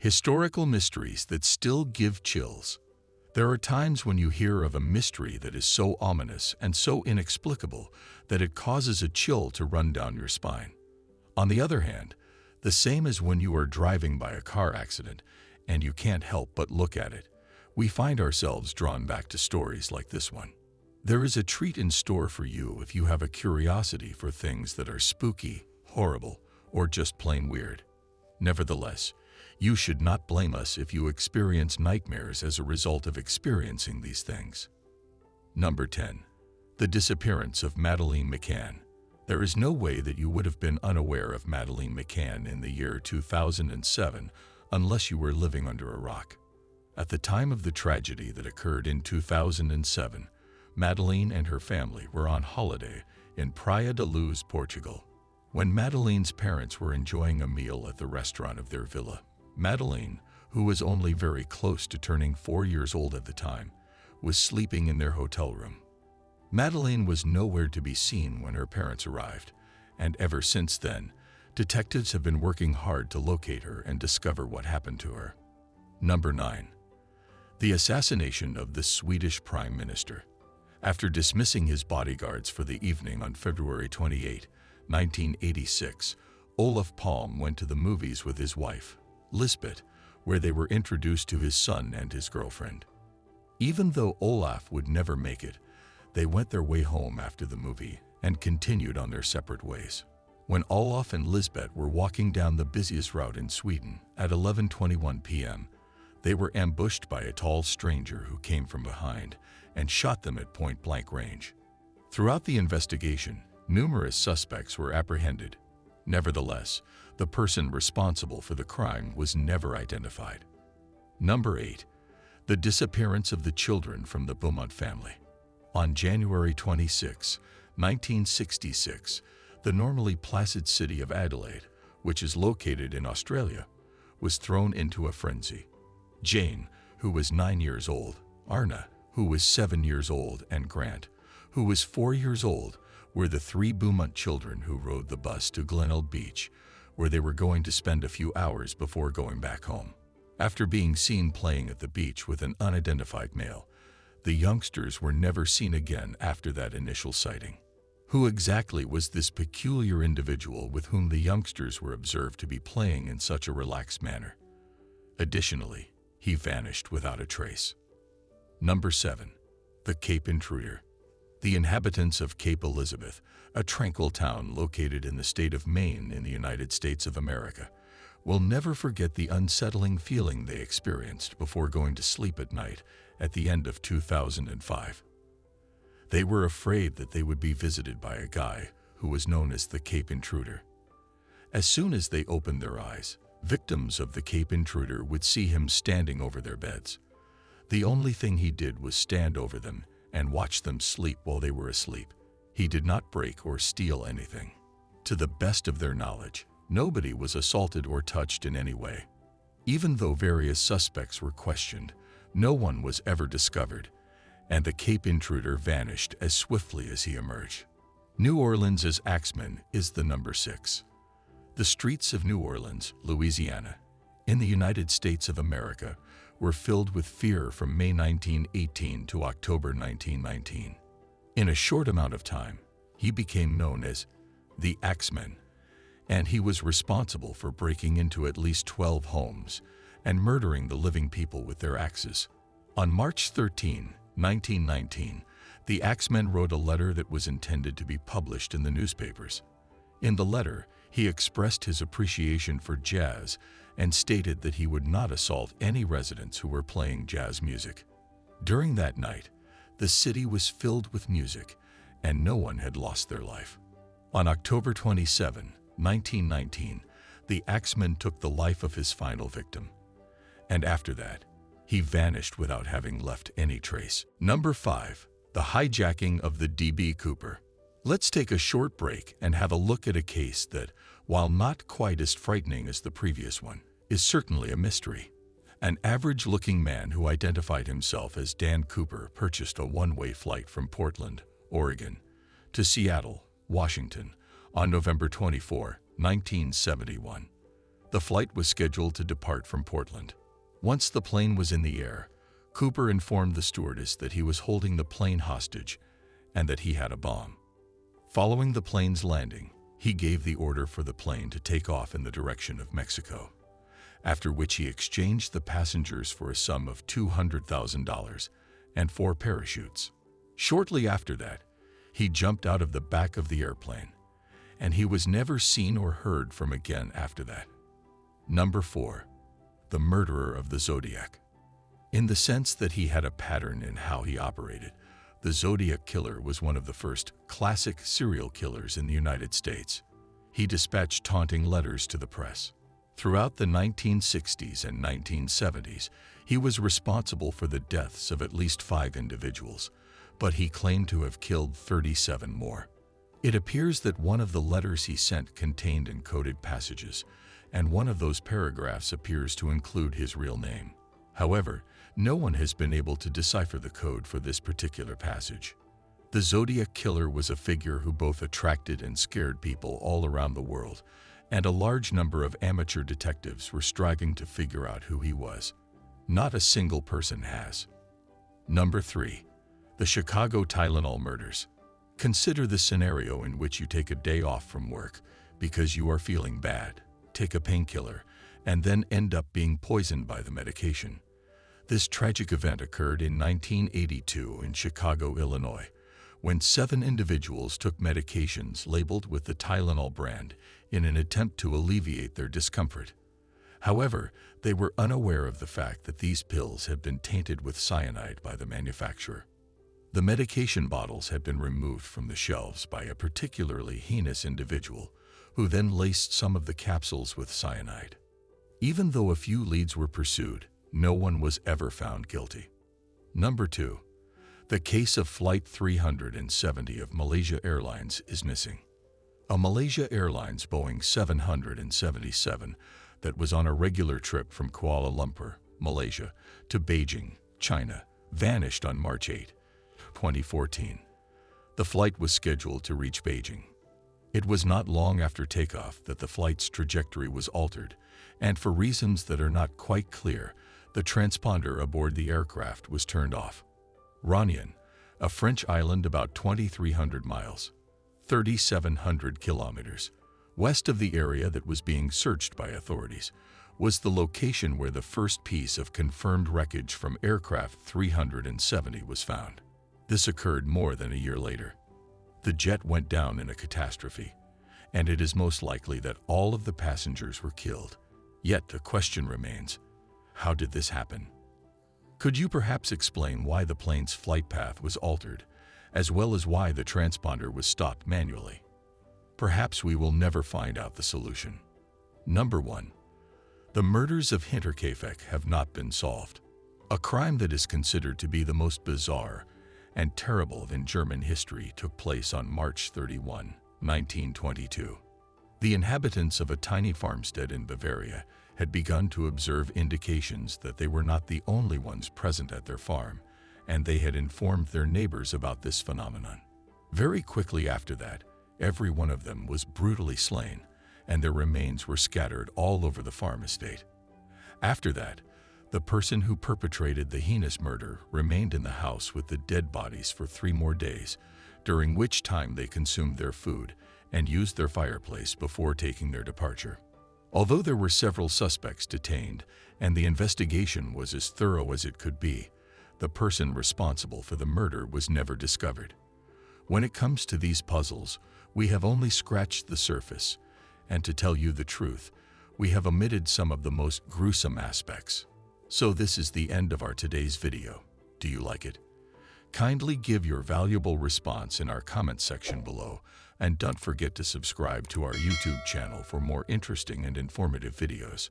Historical mysteries that still give chills. There are times when you hear of a mystery that is so ominous and so inexplicable that it causes a chill to run down your spine. On the other hand, the same as when you are driving by a car accident and you can't help but look at it, we find ourselves drawn back to stories like this one. There is a treat in store for you if you have a curiosity for things that are spooky, horrible, or just plain weird. Nevertheless, you should not blame us if you experience nightmares as a result of experiencing these things. Number 10. The disappearance of Madeleine McCann. There is no way that you would have been unaware of Madeleine McCann in the year 2007 unless you were living under a rock. At the time of the tragedy that occurred in 2007, Madeleine and her family were on holiday in Praia da Luz, Portugal. When Madeleine's parents were enjoying a meal at the restaurant of their villa, Madeleine, who was only very close to turning 4 years old at the time, was sleeping in their hotel room. Madeleine was nowhere to be seen when her parents arrived, and ever since then, detectives have been working hard to locate her and discover what happened to her. Number 9. The assassination of the Swedish Prime Minister. After dismissing his bodyguards for the evening on February 28, 1986, Olof Palme went to the movies with his wife, Lisbet, where they were introduced to his son and his girlfriend. Even though Olof would never make it, they went their way home after the movie and continued on their separate ways. When Olof and Lisbet were walking down the busiest route in Sweden at 11:21 p.m., they were ambushed by a tall stranger who came from behind and shot them at point-blank range. Throughout the investigation, numerous suspects were apprehended. Nevertheless, the person responsible for the crime was never identified. Number 8. The disappearance of the children from the Beaumont family. On January 26, 1966, the normally placid city of Adelaide, which is located in Australia, was thrown into a frenzy. Jane, who was 9 years old, Arna, who was 7 years old, and Grant, who was 4 years old, were the 3 Beaumont children who rode the bus to Glenelg Beach, where they were going to spend a few hours before going back home. After being seen playing at the beach with an unidentified male, the youngsters were never seen again after that initial sighting. Who exactly was this peculiar individual with whom the youngsters were observed to be playing in such a relaxed manner? Additionally, he vanished without a trace. Number 7. The Cape Intruder. The inhabitants of Cape Elizabeth, a tranquil town located in the state of Maine in the United States of America, will never forget the unsettling feeling they experienced before going to sleep at night at the end of 2005. They were afraid that they would be visited by a guy who was known as the Cape Intruder. As soon as they opened their eyes, victims of the Cape Intruder would see him standing over their beds. The only thing he did was stand over them and watch them sleep while they were asleep. He did not break or steal anything. To the best of their knowledge, nobody was assaulted or touched in any way. Even though various suspects were questioned, no one was ever discovered, and the Cape Intruder vanished as swiftly as he emerged. New Orleans' Axeman is the number 6. The streets of New Orleans, Louisiana, in the United States of America, were filled with fear from May 1918 to October 1919. In a short amount of time, he became known as the Axeman, and he was responsible for breaking into at least 12 homes and murdering the living people with their axes. On March 13, 1919, the Axeman wrote a letter that was intended to be published in the newspapers. In the letter, he expressed his appreciation for jazz and stated that he would not assault any residents who were playing jazz music. During that night, the city was filled with music, and no one had lost their life. On October 27, 1919, the Axeman took the life of his final victim, and after that, he vanished without having left any trace. Number 5. The hijacking of the D.B. Cooper. Let's take a short break and have a look at a case that, while not quite as frightening as the previous one, is certainly a mystery. An average-looking man who identified himself as Dan Cooper purchased a one-way flight from Portland, Oregon, to Seattle, Washington, on November 24, 1971. The flight was scheduled to depart from Portland. Once the plane was in the air, Cooper informed the stewardess that he was holding the plane hostage and that he had a bomb. Following the plane's landing, he gave the order for the plane to take off in the direction of Mexico, after which he exchanged the passengers for a sum of $200,000 and 4 parachutes. Shortly after that, he jumped out of the back of the airplane, and he was never seen or heard from again after that. Number 4. The murderer of the Zodiac. In the sense that he had a pattern in how he operated, the Zodiac Killer was one of the first classic serial killers in the United States. He dispatched taunting letters to the press. Throughout the 1960s and 1970s, he was responsible for the deaths of at least 5 individuals, but he claimed to have killed 37 more. It appears that one of the letters he sent contained encoded passages, and one of those paragraphs appears to include his real name. However, no one has been able to decipher the code for this particular passage. The Zodiac Killer was a figure who both attracted and scared people all around the world, and a large number of amateur detectives were striving to figure out who he was. Not a single person has. Number 3. The Chicago Tylenol murders. Consider the scenario in which you take a day off from work because you are feeling bad, take a painkiller, and then end up being poisoned by the medication. This tragic event occurred in 1982 in Chicago, Illinois, when 7 individuals took medications labeled with the Tylenol brand in an attempt to alleviate their discomfort. However, they were unaware of the fact that these pills had been tainted with cyanide by the manufacturer. The medication bottles had been removed from the shelves by a particularly heinous individual who then laced some of the capsules with cyanide. Even though a few leads were pursued, no one was ever found guilty. Number 2. The case of Flight 370 of Malaysia Airlines is missing. A Malaysia Airlines Boeing 777 that was on a regular trip from Kuala Lumpur, Malaysia, to Beijing, China, vanished on March 8, 2014. The flight was scheduled to reach Beijing. It was not long after takeoff that the flight's trajectory was altered, and for reasons that are not quite clear, the transponder aboard the aircraft was turned off. Réunion, a French island about 2,300 miles, 3,700 kilometers, west of the area that was being searched by authorities, was the location where the first piece of confirmed wreckage from aircraft 370 was found. This occurred more than a year later. The jet went down in a catastrophe, and it is most likely that all of the passengers were killed. Yet the question remains, how did this happen? Could you perhaps explain why the plane's flight path was altered, as well as why the transponder was stopped manually? Perhaps we will never find out the solution. Number 1. The murders of Hinterkaifeck have not been solved. A crime that is considered to be the most bizarre and terrible in German history took place on March 31, 1922. The inhabitants of a tiny farmstead in Bavaria had begun to observe indications that they were not the only ones present at their farm, and they had informed their neighbors about this phenomenon. Very quickly after that, every one of them was brutally slain, and their remains were scattered all over the farm estate. After that, the person who perpetrated the heinous murder remained in the house with the dead bodies for 3 more days, during which time they consumed their food and used their fireplace before taking their departure. Although there were several suspects detained and the investigation was as thorough as it could be, the person responsible for the murder was never discovered. When it comes to these puzzles, we have only scratched the surface, and to tell you the truth, we have omitted some of the most gruesome aspects. So this is the end of our today's video. Do you like it? Kindly give your valuable response in our comment section below, and don't forget to subscribe to our YouTube channel for more interesting and informative videos.